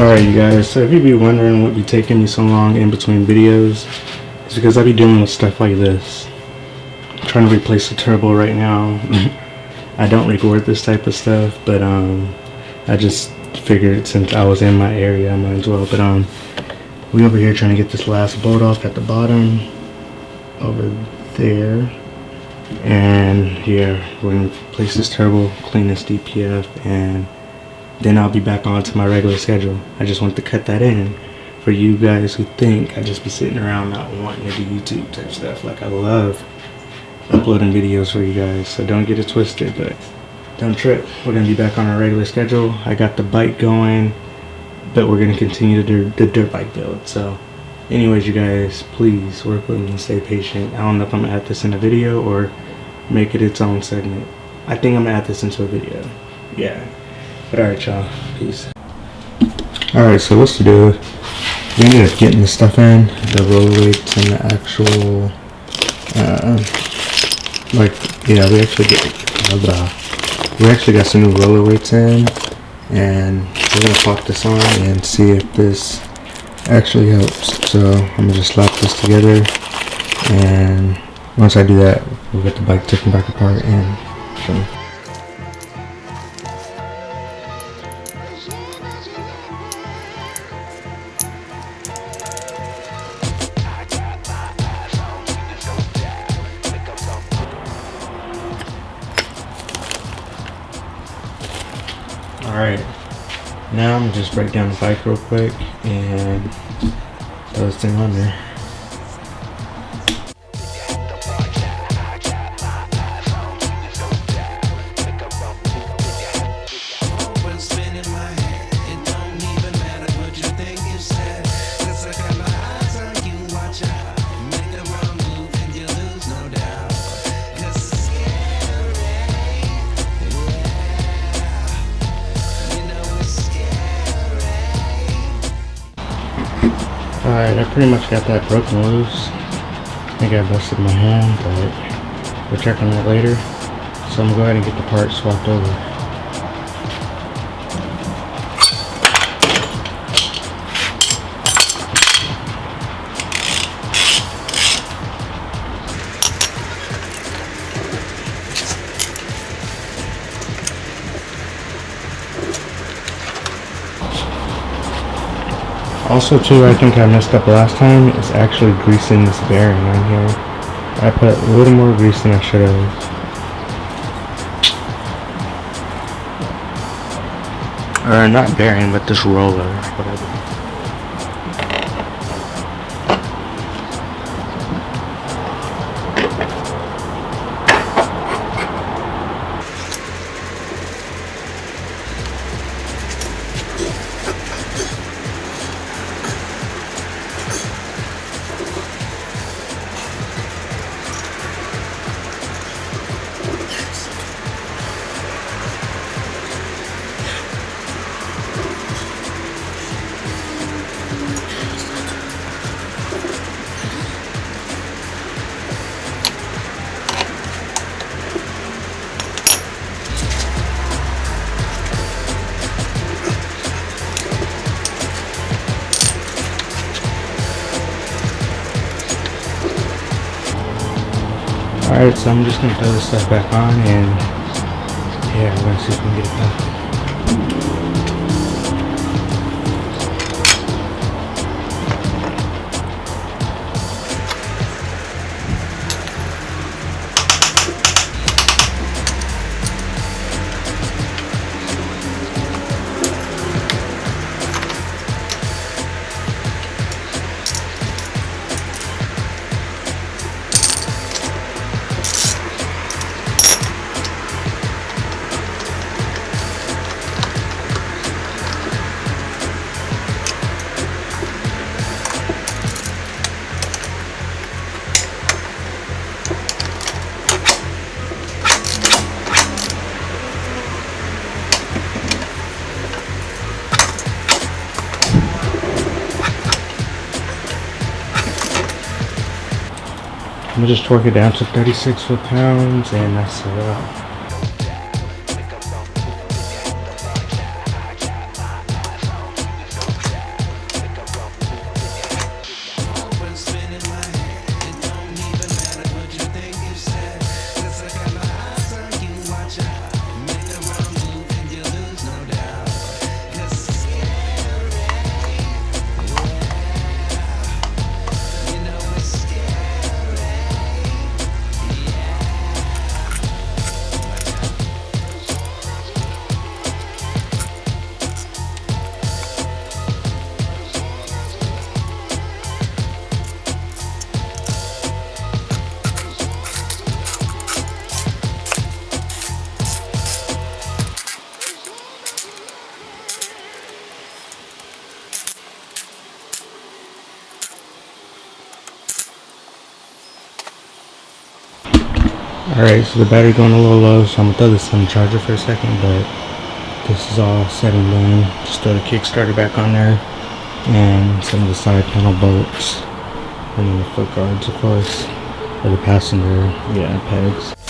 Alright you guys, so if you be wondering what be taking me so long in between videos, it's because I be dealing with stuff like this. I'm trying to replace the turbo right now. I don't record this type of stuff, but I just figured since I was in my area I might as well. But we over here trying to get this last bolt off at the bottom over there. And yeah, we're gonna replace this turbo, clean this DPF, and then I'll be back on to my regular schedule. I just want to cut that in for you guys who think I just be sitting around not wanting to do YouTube type stuff. Like, I love uploading videos for you guys, so don't get it twisted, but don't trip. We're gonna be back on our regular schedule. I got the bike going, but we're gonna continue to do the dirt bike build. So anyways, you guys, please work with me and stay patient. I don't know if I'm gonna add this in a video or make it its own segment. I think I'm gonna add this into a video. Yeah. But alright y'all, peace. Alright, so what's to do? We ended up getting the stuff in, the roller weights and the actual, we actually got some new roller weights in, and we're gonna pop this on and see if this actually helps. So I'm gonna just slap this together, and once I do that, we'll get the bike taken back apart and show you. Alright, now I'm gonna just break down the bike real quick and throw this thing on there. Alright, I pretty much got that broken loose. I think I busted my hand, but we'll check on that later. So I'm gonna go ahead and get the part swapped over. Also too, I think I messed up last time, is actually greasing this bearing on here. I put a little more grease than I should have. Or not bearing, but this roller, whatever. Alright, so I'm just going to throw this stuff back on, and yeah, we're going to see if we can get it done. I'm gonna just torque it down to 36 foot-pounds, and that's it out. Alright, so the battery going a little low, so I'm gonna throw this on the charger for a second, but this is all said and done. Just throw the Kickstarter back on there, and some of the side panel bolts, and then the foot guards, of course, for the passenger, pegs.